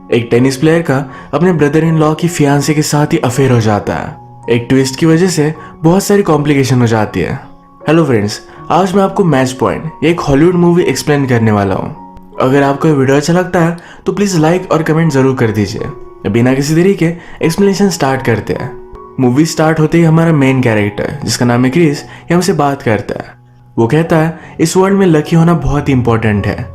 एक tennis player का अपने ब्रदर इन लॉ की फियांसे के साथ ही अफेयर हो जाता है। एक ट्विस्ट की वजह से बहुत सारी कॉम्प्लिकेशन हो जाती है। हेलो फ्रेंड्स, आज मैं आपको मैच पॉइंट एक हॉलीवुड मूवी एक्सप्लेन करने वाला हूँ। अगर आपको ये वीडियो अच्छा लगता है तो प्लीज लाइक और कमेंट जरूर कर दीजिए। बिना किसी देरी के एक्सप्लेनेशन स्टार्ट करते हैं। मूवी स्टार्ट होते ही हमारा मेन कैरेक्टर जिसका नाम है क्रिस, ये हमसे बात करता है। वो कहता है इस वर्ल्ड में लकी होना बहुत ही इंपॉर्टेंट है।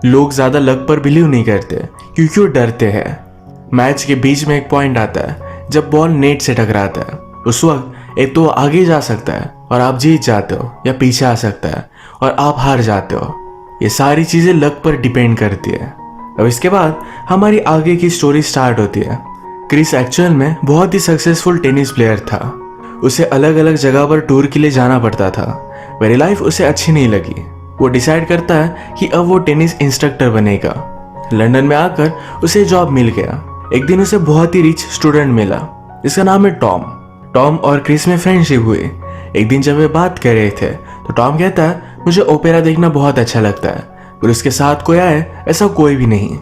लोग ज्यादा लक पर बिलीव नहीं करते क्योंकि वो डरते हैं। मैच के बीच में एक पॉइंट आता है जब बॉल नेट से टकराता है। उस वक्त एक तो आगे जा सकता है और आप जीत जाते हो, या पीछे आ सकता है और आप हार जाते हो। ये सारी चीजें लक पर डिपेंड करती है। अब इसके बाद हमारी आगे की स्टोरी स्टार्ट होती है। क्रिस एक्चुअल में बहुत ही सक्सेसफुल टेनिस प्लेयर था। उसे अलग अलग जगह पर टूर के लिए जाना पड़ता था। मेरी लाइफ उसे अच्छी नहीं लगी। वो डिसाइड करता है कि अब वो टेनिस इंस्ट्रक्टर बनेगा। लंदन में आकर उसे जॉब मिल गया। एक दिन उसे बहुत ही रिच स्टूडेंट मिला जिसका नाम है टॉम। टॉम और क्रिस में फ्रेंडशिप हुई। एक दिन जब वे बात कर रहे थे तो टॉम कहता है मुझे ओपेरा देखना बहुत अच्छा लगता है, और उसके साथ कोई आए ऐसा कोई भी नहीं।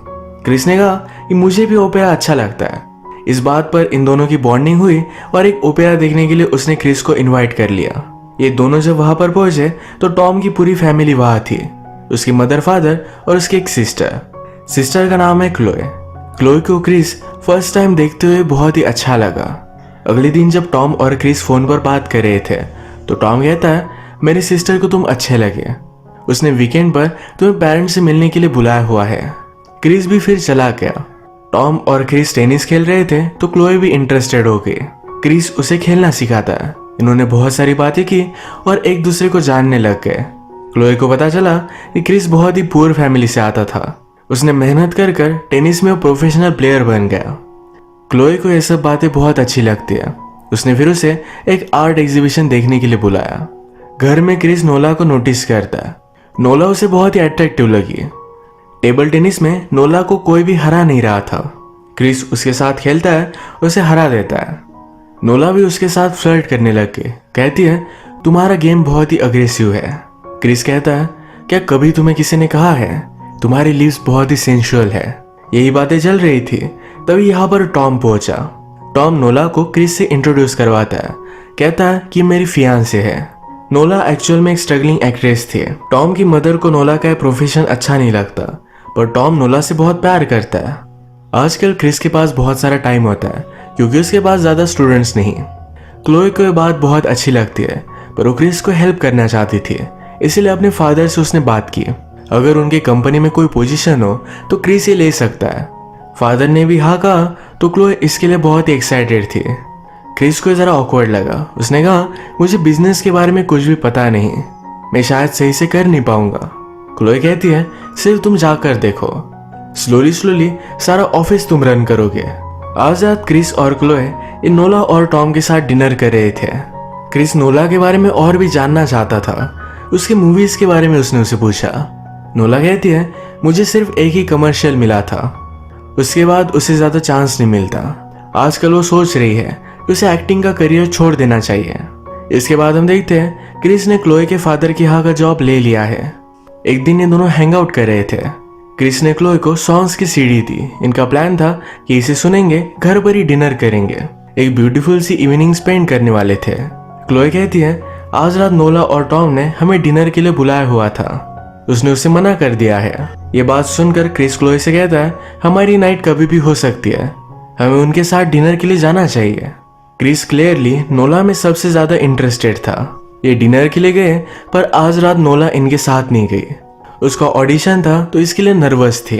क्रिस ने कहा कि मुझे भी ओपेरा अच्छा लगता है। इस बात पर इन दोनों की बॉन्डिंग हुई और एक ओपेरा देखने के लिए उसने क्रिस को इनवाइट कर लिया। ये दोनों जब वहां पर पहुंचे तो टॉम की पूरी फैमिली वहां थी। उसकी मदर, फादर और उसकी एक सिस्टर का नाम है क्लोए। क्लोए को क्रिस फर्स्ट टाइम देखते हुए बहुत ही अच्छा लगा। अगले दिन जब टॉम और क्रिस फोन पर बात कर रहे थे तो टॉम कहता है मेरी सिस्टर को तुम अच्छे लगे। उसने वीकेंड पर तुम्हें पेरेंट्स से मिलने के लिए बुलाया हुआ है। क्रिस भी फिर चला गया। टॉम और क्रिस टेनिस खेल रहे थे तो क्लोए भी इंटरेस्टेड हो गई। क्रिस उसे खेलना सिखाता है। इन्होंने बहुत सारी बातें की और एक दूसरे को जानने लग गए। क्लोए को पता चला कि क्रिस बहुत ही पुअर फैमिली से आता था। उसने मेहनत कर टेनिस में प्रोफेशनल प्लेयर बन गया। क्लोए को ये सब बातें बहुत अच्छी लगती है। उसने फिर उसे एक आर्ट एग्जीबिशन देखने के लिए बुलाया। घर में क्रिस नोला को नोटिस करता है। नोला उसे बहुत ही अट्रैक्टिव लगी। टेबल टेनिस में नोला को कोई भी हरा नहीं रहा था। क्रिस उसके साथ खेलता है और उसे हरा देता है। नोला भी उसके साथ फ्लर्ट करने लग गई। कहती है तुम्हारा गेम बहुत ही अग्रेसिव है। क्रिस कहता है क्या कभी तुम्हें किसी ने कहा है तुम्हारी लिप्स बहुत ही सेंसुअल है। यही बातें चल रही थी तभी यहाँ पर टॉम पहुंचा। टॉम नोला को क्रिस से इंट्रोड्यूस करवाता है। कहता है कि मेरी फियांसे है। नोला एक्चुअल में एक स्ट्रगलिंग एक्ट्रेस थी। टॉम की मदर को नोला का प्रोफेशन अच्छा नहीं लगता, पर टॉम नोला से बहुत प्यार करता है। आजकल क्रिस के पास बहुत सारा टाइम होता है क्योंकि उसके पास ज्यादा स्टूडेंट्स नहीं। क्लोए को यह बात बहुत अच्छी लगती है, पर वो क्रिस को हेल्प करना चाहती थी, इसीलिए अपने फादर से उसने बात की अगर उनके कंपनी में कोई पोजीशन हो तो क्रिस ये ले सकता है। फादर ने भी हाँ कहा तो क्लोए इसके लिए बहुत ही एक्साइटेड थी। क्रिस को जरा ऑकवर्ड लगा। उसने कहा मुझे बिजनेस के बारे में कुछ भी पता नहीं, मैं शायद सही से कर नहीं पाऊंगा। क्लोए कहती है सिर्फ तुम जाकर देखो, स्लोली सारा ऑफिस तुम रन करोगे। आज रात क्रिस और क्लोए इन नोला और टॉम के साथ डिनर कर रहे थे। क्रिस नोला के बारे में और भी जानना चाहता था। उसके मूवीज के बारे में उसने उसे पूछा। नोला कहती है मुझे सिर्फ एक ही कमर्शियल मिला था, उसके बाद उसे ज्यादा चांस नहीं मिलता। आजकल वो सोच रही है कि उसे एक्टिंग का करियर छोड़ देना चाहिए। इसके बाद हम देखते हैं क्रिस ने क्लोए के फादर की यहाँ का जॉब ले लिया है। एक दिन ये दोनों हैंग आउट कर रहे थे। क्रिस ने क्लोए को सॉन्ग्स की सीडी दी। इनका प्लान था कि इसे सुनेंगे, घर पर ही डिनर करेंगे, एक ब्यूटीफुल सी इवनिंग स्पेंड करने वाले थे। क्लोए कहती है आज रात नोला और टॉम ने हमें डिनर के लिए बुलाया हुआ था, उसने उसे मना कर दिया है। ये बात सुनकर क्रिस क्लोए से कहता है हमारी नाइट कभी भी हो सकती है, हमें उनके साथ डिनर के लिए जाना चाहिए। क्रिस क्लियरली नोला में सबसे ज्यादा इंटरेस्टेड था। ये डिनर के लिए गए पर आज रात नोला इनके साथ नहीं गई। उसका ऑडिशन था तो इसके लिए नर्वस थी।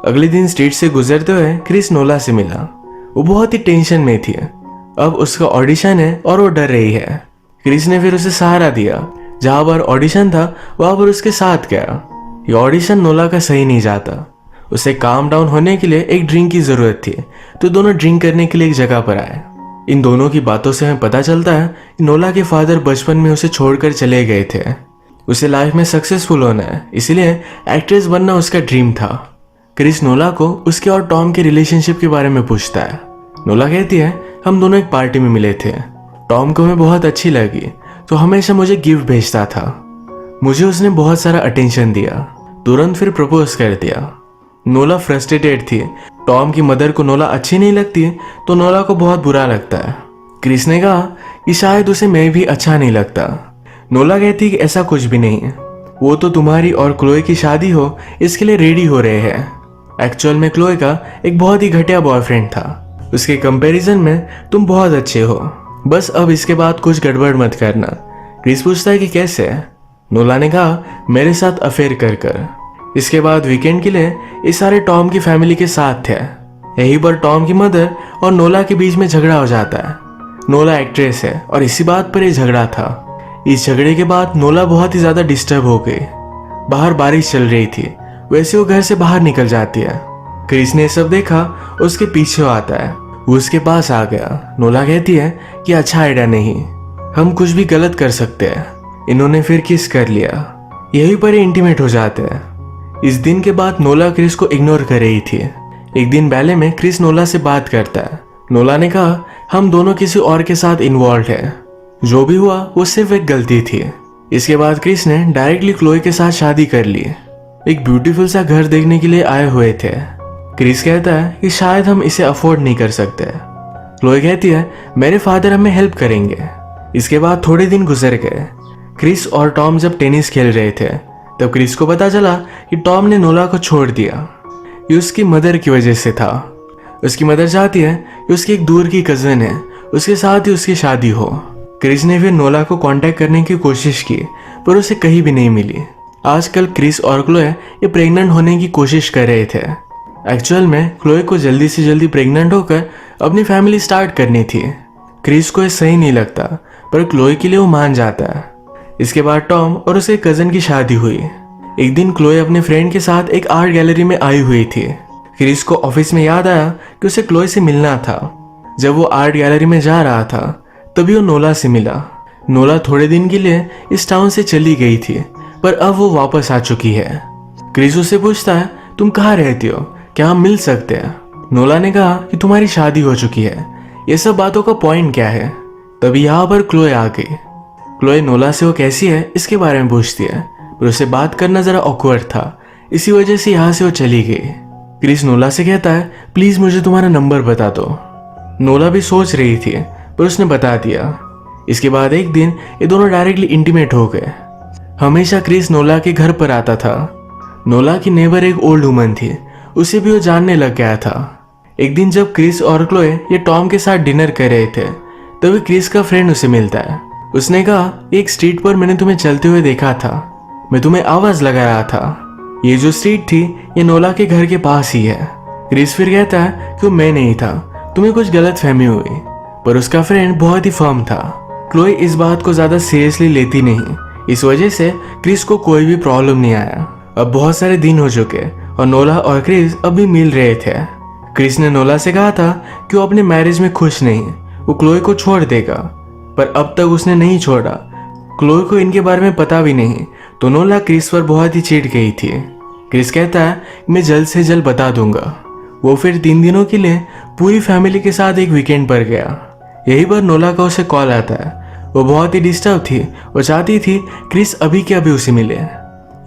अगले दिन स्ट्रीट से गुजरते हुए क्रिस नोला से मिला। वो बहुत ही टेंशन में थी। अब उसका ऑडिशन है और वो डर रही है। क्रिस ने फिर उसे सहारा दिया। जहां पर ऑडिशन था वहां पर उसके साथ गया। ये ऑडिशन नोला का सही नहीं जाता। उसे काम डाउन होने के लिए एक ड्रिंक की जरूरत थी, तो दोनों ड्रिंक करने के लिए एक जगह पर आए। इन दोनों की बातों से हमें पता चलता है कि नोला के फादर बचपन में उसे छोड़कर चले गए थे। उसे लाइफ में सक्सेसफुल होना है, इसलिए एक्ट्रेस बनना उसका ड्रीम था। क्रिस नोला को उसके और टॉम के रिलेशनशिप के बारे में पूछता है। नोला कहती है हम दोनों एक पार्टी में मिले थे। टॉम को मैं बहुत अच्छी लगी तो हमेशा मुझे गिफ्ट भेजता था। मुझे उसने बहुत सारा अटेंशन दिया, तुरंत फिर प्रपोज कर दिया। नोला फ्रस्ट्रेटेड थी टॉम की मदर को नोला अच्छी नहीं लगती तो नोला को बहुत बुरा लगता है। क्रिस ने कहा कि शायद उसे मैं भी अच्छा नहीं लगता। नोला कहती कि ऐसा कुछ भी नहीं है, वो तो तुम्हारी और क्लोए की शादी हो इसके लिए रेडी हो रहे हैं। एक्चुअल में क्लोए का एक बहुत ही घटिया बॉयफ्रेंड था, उसके कंपैरिजन में तुम बहुत अच्छे हो, बस अब इसके बाद कुछ गड़बड़ मत करना। क्रिस पूछता है कि कैसे? नोला ने कहा मेरे साथ अफेयर कर कर। इसके बाद वीकेंड के लिए ये सारे टॉम की फैमिली के साथ थे। यहीं पर टॉम की मदर और नोला के बीच में झगड़ा हो जाता है। नोला एक्ट्रेस है और इसी बात पर यह झगड़ा था। इस झगड़े के बाद नोला बहुत ही ज्यादा डिस्टर्ब हो गई। बाहर बारिश चल रही थी, वैसे वो घर से बाहर निकल जाती है। क्रिस ने सब देखा, उसके पीछे आता है, वो उसके पास आ गया। नोला कहती है कि अच्छा आइडिया नहीं, हम कुछ भी गलत कर सकते हैं। इन्होंने फिर किस कर लिया, यहीं पर इंटीमेट हो जाते हैं। इस दिन के बाद नोला क्रिस को इग्नोर कर रही थी। एक दिन बैले में क्रिस नोला से बात करता है। नोला ने कहा हम दोनों किसी और के साथ इन्वॉल्व है, जो भी हुआ वो सिर्फ एक गलती थी। इसके बाद क्रिस ने डायरेक्टली क्लोए के साथ शादी कर ली। एक ब्यूटीफुल सा घर देखने के लिए आए हुए थे। क्रिस कहता है कि शायद हम इसे अफोर्ड नहीं कर सकते। क्लोए कहती है मेरे फादर हमें हेल्प करेंगे। इसके बाद थोड़े दिन गुजर गए। क्रिस और टॉम जब टेनिस खेल रहे थे तब क्रिस को पता चला कि टॉम ने नोला को छोड़ दिया। ये उसकी मदर की वजह से था। उसकी मदर चाहती है कि उसकी एक दूर की कजन है, उसके साथ ही उसकी शादी हो। क्रिस ने फिर नोला को कांटेक्ट करने की कोशिश की पर उसे कहीं भी नहीं मिली। आजकल क्रिस और क्लोए ये प्रेग्नेंट होने की कोशिश कर रहे थे। एक्चुअल में क्लोए को जल्दी से जल्दी प्रेग्नेंट होकर अपनी फैमिली स्टार्ट करनी थी। क्रिस को ये सही नहीं लगता पर क्लोए के लिए वो मान जाता है। इसके बाद टॉम और उसके कजन की शादी हुई। एक दिन क्लोए अपने फ्रेंड के साथ एक आर्ट गैलरी में आई हुई थी। क्रिस को ऑफिस में याद आया कि उसे क्लोए से मिलना था। जब वो आर्ट गैलरी में जा रहा था तभी वो नोला से मिला। नोला थोड़े दिन के लिए इस टाउन से चली गई थी पर अब वो वापस आ चुकी है। क्रिस उससे पूछता है तुम कहाँ रहती हो, क्या हम मिल सकते हैं? नोला ने कहा कि तुम्हारी शादी हो चुकी है, ये सब बातों का पॉइंट क्या है? तभी यहाँ पर क्लोए आ गई। क्लोए नोला से वो कैसी है इसके बारे में पूछती है पर उसे बात करना जरा ऑकवर्ड था, इसी वजह से यहाँ से वो चली गई। क्रिस नोला से कहता है प्लीज मुझे तुम्हारा नंबर बता दो। नोला भी सोच रही थी पर उसने बता दिया। इसके बाद एक दिन ये दोनों डायरेक्टली इंटीमेट हो गए। हमेशा क्रिस नोला के घर पर आता था। नोला की नेबर एक ओल्ड वुमन थी, उसे भी वो जानने लग गया था। एक दिन जब क्रिस और क्लोए ये टॉम के साथ डिनर कर रहे थे तभी क्रिस का फ्रेंड उसे मिलता है। उसने कहा एक स्ट्रीट पर मैंने तुम्हें चलते हुए देखा था, मैं तुम्हें आवाज लगा रहा था। ये जो स्ट्रीट थी ये नोला के घर के पास ही है। क्रिस फिर कहता है कि वो मैं नहीं था, तुम्हें कुछ गलत फहमी हुई। पर उसका फ्रेंड बहुत ही फर्म था। क्लोए इस बात को ज्यादा सीरियसली लेती नहीं, इस वजह से क्रिस को कोई भी प्रॉब्लम नहीं आया। अब बहुत सारे दिन हो चुके और नोला और क्रिस अब भी मिल रहे थे। क्रिस ने नोला से कहा था कि वो अपने मैरिज में खुश नहीं, वो क्लोए को छोड़ देगा, पर अब तक उसने नहीं छोड़ा। क्लोए को इनके बारे में पता भी नहीं तो नोला क्रिस पर बहुत ही चिढ़ गई थी। क्रिस कहता है मैं जल्द से जल्द बता दूंगा। वो फिर 3 दिनों के लिए पूरी फैमिली के साथ एक वीकेंड पर गया। यही पर नोला का उसे कॉल आता है। वो बहुत ही डिस्टर्ब थी, वो चाहती थी क्रिस अभी के अभी उसे मिले।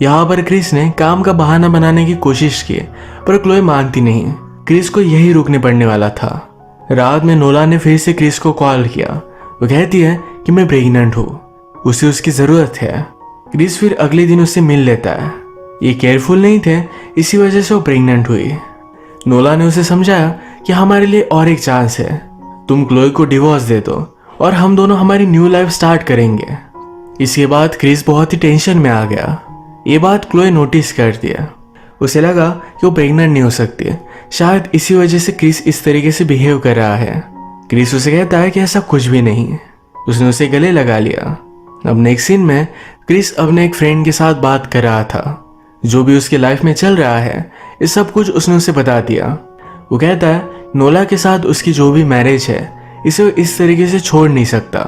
यहाँ पर क्रिस ने काम का बहाना बनाने की कोशिश की पर क्लोए मानती नहीं। क्रिस को यही रुकने पड़ने वाला था। रात में नोला ने फिर से क्रिस को कॉल किया। वो कहती है कि मैं प्रेग्नेंट हूँ, उसे उसकी जरूरत है। क्रिस फिर अगले दिन उससे मिल लेता है। ये केयरफुल नहीं थे, इसी वजह से वो प्रेग्नेंट हुई। नोला ने उसे समझाया कि हमारे लिए और एक चांस है, तुम क्लोए को डिवोर्स दे दो और हम दोनों हमारी न्यू लाइफ स्टार्ट करेंगे। इसके बाद क्रिस बहुत ही टेंशन में आ गया। ये बात क्लोए नोटिस कर दिया। उसे लगा कि वो प्रेग्नेंट नहीं हो सकती, शायद इसी वजह से क्रिस इस तरीके से बिहेव कर रहा है। क्रिस उसे कहता है कि ऐसा कुछ भी नहीं। उसने उसे गले लगा लिया। अब नेक्स्ट सीन में क्रिस अपने एक फ्रेंड के साथ बात कर रहा था। जो भी उसके लाइफ में चल रहा है ये सब कुछ उसने उसे बता दिया। वो कहता है नोला के साथ उसकी जो भी मैरिज है इसे इस तरीके से छोड़ नहीं सकता।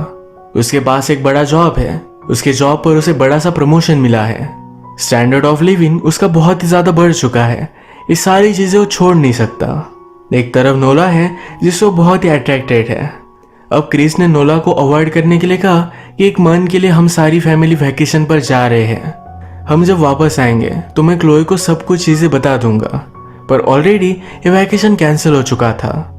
उसके पास एक बड़ा जॉब है, उसके जॉब पर उसे बड़ा सा प्रमोशन मिला है, स्टैंडर्ड ऑफ लिविंग उसका बहुत ही ज्यादा बढ़ चुका है। ये सारी चीजें वो छोड़ नहीं सकता। एक तरफ नोला है जिससे वो बहुत ही अट्रैक्टेड है। अब क्रिस ने नोला को अवॉइड करने के लिए कहा कि एक मंथ के लिए हम सारी फैमिली वैकेशन पर जा रहे हैं। हम जब वापस आएंगे तो मैं क्लोए को सब कुछ चीजें बता दूंगा। पर ऑलरेडी ये वैकेशन कैंसिल हो चुका था।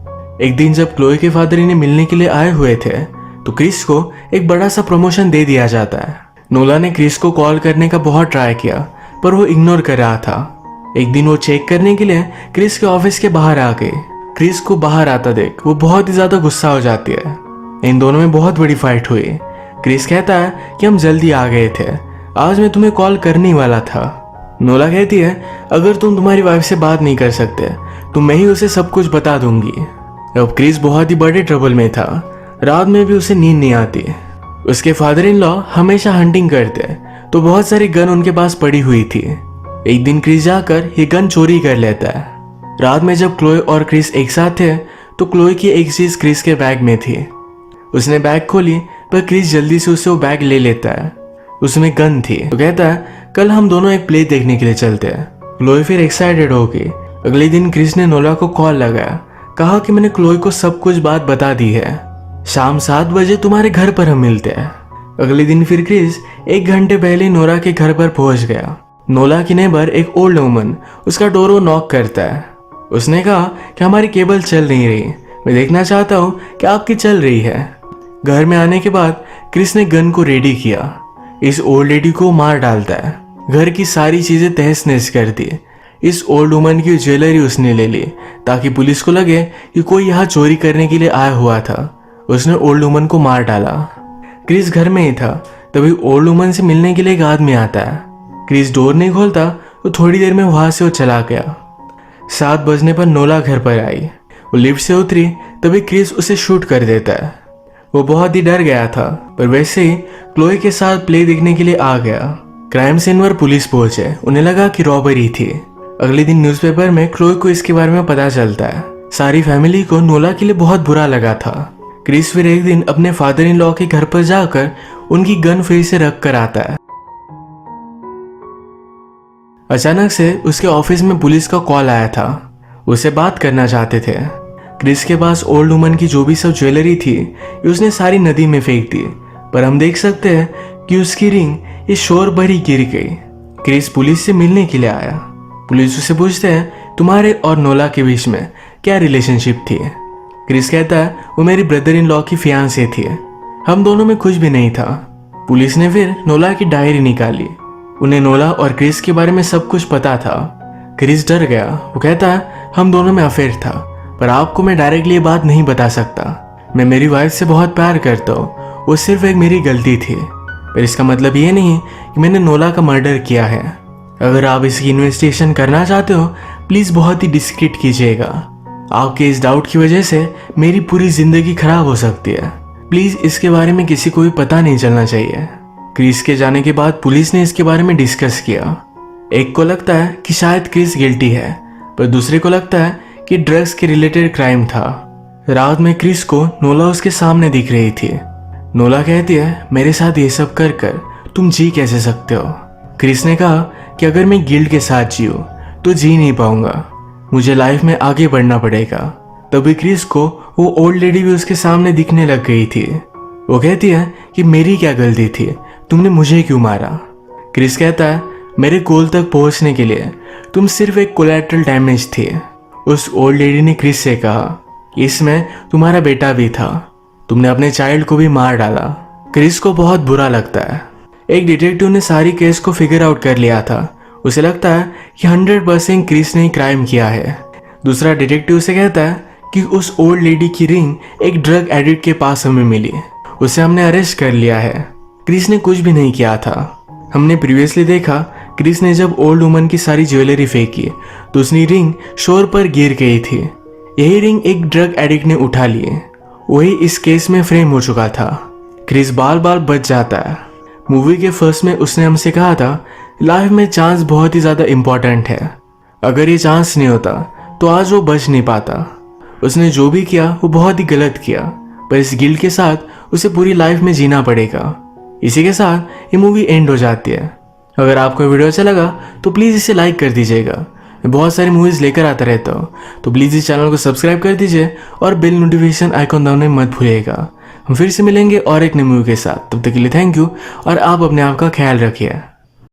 एक दिन जब क्लोए के फादर इन्हें मिलने के लिए आए हुए थे तो क्रिस को एक बड़ा सा प्रमोशन दे दिया जाता है। नोला ने क्रिस को कॉल करने का बहुत ट्राई किया पर वो इग्नोर कर रहा था। एक दिन वो चेक करने के लिए क्रिस के ऑफिस के बाहर आ गए। क्रिस को बाहर आता देख वो बहुत ही ज्यादा गुस्सा हो जाती है। इन दोनों में बहुत बड़ी फाइट हुई। क्रिस कहता है कि हम जल्दी आ गए थे, आज मैं तुम्हें कॉल करने वाला था। नोला कहती है अगर तुम तुम्हारी वाइफ से बात नहीं कर सकते तो मैं ही उसे सब कुछ बता दूंगी। अब क्रिस बहुत ही बड़े ट्रबल में था, रात में भी उसे नींद नहीं आती। उसके फादर इन लॉ हमेशा हंटिंग करते तो बहुत सारी गन उनके पास पड़ी हुई थी। एक दिन क्रिस जाकर ये गन चोरी कर लेता है। रात में जब क्लोए और क्रिस एक साथ थे तो क्लोए की एक चीज क्रिस के बैग में थी। उसने बैग खोली पर क्रिस जल्दी से उसे वो बैग ले लेता है। उसमें गन थी तो कहता है कल हम दोनों एक प्ले देखने के लिए चलते हैं। क्लोए फिर एक्साइटेड हो गई। अगले दिन क्रिस ने नोला को कॉल लगाया, कहा कि मैंने क्लोए को सब कुछ बात बता दी है, शाम 7 बजे तुम्हारे घर पर हम मिलते हैं। अगले दिन फिर क्रिस 1 घंटे पहले नोरा के घर पर पहुंच गया। नोला की नेबर एक ओल्ड वुमन उसका डोर नॉक करता है। उसने कहा कि हमारी केबल चल नहीं रही, मैं देखना चाहता हूँ कि आपकी चल रही है। घर में आने के बाद क्रिस ने गन को रेडी किया, इस ओल्ड लेडी को मार डालता है। घर की सारी चीजें तहस नहस कर दी। इस ओल्ड वुमन की ज्वेलरी उसने ले ली ताकि पुलिस को लगे कि कोई यहाँ चोरी करने के लिए आया हुआ था। उसने ओल्ड वुमन को मार डाला। क्रिस घर में ही था तभी ओल्ड वुमन से मिलने के लिए एक आदमी आता है। क्रिस डोर नहीं खोलता तो थोड़ी देर में वहां से वो चला गया। 7 बजने पर नोला घर पर आई। वो लिफ्ट से उतरी तभी क्रिस उसे शूट कर देता है। वो बहुत ही डर गया था पर वैसे ही क्लोए के साथ प्ले देखने के लिए आ गया। क्राइम सीन पर पुलिस पहुंचे, उन्हें लगा कि रॉबरी थी। अगले दिन न्यूज़पेपर में क्लोए को इसके बारे में पता चलता है। सारी फैमिली को नोला के लिए बहुत बुरा लगा था। क्रिस फिर एक दिन अपने फादर इन लॉ के घर पर जाकर उनकी गन फिर से रख कर आता है। अचानक से उसके ऑफिस में पुलिस का कॉल आया था, उसे बात करना चाहते थे। क्रिस के पास ओल्ड वुमन की जो भी सब ज्वेलरी थी ये उसने सारी नदी में फेंक दी, पर हम देख सकते हैं कि उसकी रिंग इस शोर पर ही गिर गई। क्रिस पुलिस से मिलने के लिए आया। पुलिस उससे पूछते हैं तुम्हारे और नोला के बीच में क्या रिलेशनशिप थी। क्रिस कहता है वो मेरी ब्रदर इन लॉ की फियांसे थी, हम दोनों में कुछ भी नहीं था। पुलिस ने फिर नोला की डायरी निकाली, उन्हें नोला और क्रिस के बारे में सब कुछ पता था। क्रिस डर गया। वो कहता है हम दोनों में अफेयर था पर आपको मैं डायरेक्टली ये बात नहीं बता सकता। मैं मेरी वाइफ से बहुत प्यार करता हूँ, वो सिर्फ एक मेरी गलती थी, पर इसका मतलब ये नहीं कि मैंने नोला का मर्डर किया है। अगर आप इसकी इन्वेस्टिगेशन करना चाहते हो प्लीज बहुत ही डिस्क्रीट कीजिएगा। आपके इस डाउट की वजह से मेरी पूरी जिंदगी खराब हो सकती है, प्लीज इसके बारे में किसी को भी पता नहीं चलना चाहिए। क्रिस के जाने के बाद पुलिस ने इसके बारे में डिस्कस किया। एक को लगता है कि शायद क्रिस गिल्टी है पर दूसरे को लगता है कि ड्रग्स के रिलेटेड क्राइम था। रात में क्रिस को नोला उसके सामने दिख रही थी। नोला कहती है मेरे साथ ये सब कर कर तुम जी कैसे सकते हो। क्रिस ने कहा कि अगर मैं गिल्ट के साथ जीऊं तो जी नहीं पाऊंगा, मुझे लाइफ में आगे बढ़ना पड़ेगा। तभी क्रिस को वो ओल्ड लेडी भी उसके सामने दिखने लग गई थी। वो कहती है कि मेरी क्या गलती थी, तुमने मुझे क्यों मारा। क्रिस कहता है मेरे गोल तक पहुंचने के लिए तुम सिर्फ एक कोलैटरल डैमेज थे। उस ओल्ड लेडी ने क्रिस से कहा इसमें तुम्हारा बेटा भी था, तुमने अपने चाइल्ड को भी मार डाला। क्रिस को बहुत बुरा लगता है। एक डिटेक्टिव ने सारी केस को फिगर आउट कर लिया था, उसे लगता है कि 100% क्रिस ने क्राइम किया है। दूसरा डिटेक्टिव से कहता है कि उस ओल्ड लेडी की रिंग एक ड्रग एडिक्ट के पास हमें मिली, उसे हमने अरेस्ट कर लिया है। क्रिस ने कुछ भी नहीं किया था। हमने प्रीवियसली देखा क्रिस ने जब ओल्ड वुमन की सारी ज्वेलरी फेंकी तो उसकी रिंग शोर पर गिर गई थी। यही रिंग एक ड्रग एडिक्ट ने उठा ली, वही इस केस में फ्रेम हो चुका था। क्रिस बार बार बच जाता है। मूवी के फर्स्ट में उसने हमसे कहा था लाइफ में चांस बहुत ही ज्यादा इंपॉर्टेंट है, अगर ये चांस नहीं होता तो आज वो बच नहीं पाता। उसने जो भी किया वो बहुत ही गलत किया, पर इस गिल्ट के साथ उसे पूरी लाइफ में जीना पड़ेगा। इसी के साथ ये मूवी एंड हो जाती है। अगर आपको वीडियो अच्छा लगा तो प्लीज़ इसे लाइक कर दीजिएगा। मैं बहुत सारी मूवीज़ लेकर आता रहता हूँ, तो प्लीज़ इस चैनल को सब्सक्राइब कर दीजिए और बेल नोटिफिकेशन आइकॉन दबाना मत भूलिएगा। हम फिर से मिलेंगे और एक नई मूवी के साथ। तब तक के लिए थैंक यू और आप अपने आप का ख्याल रखिए।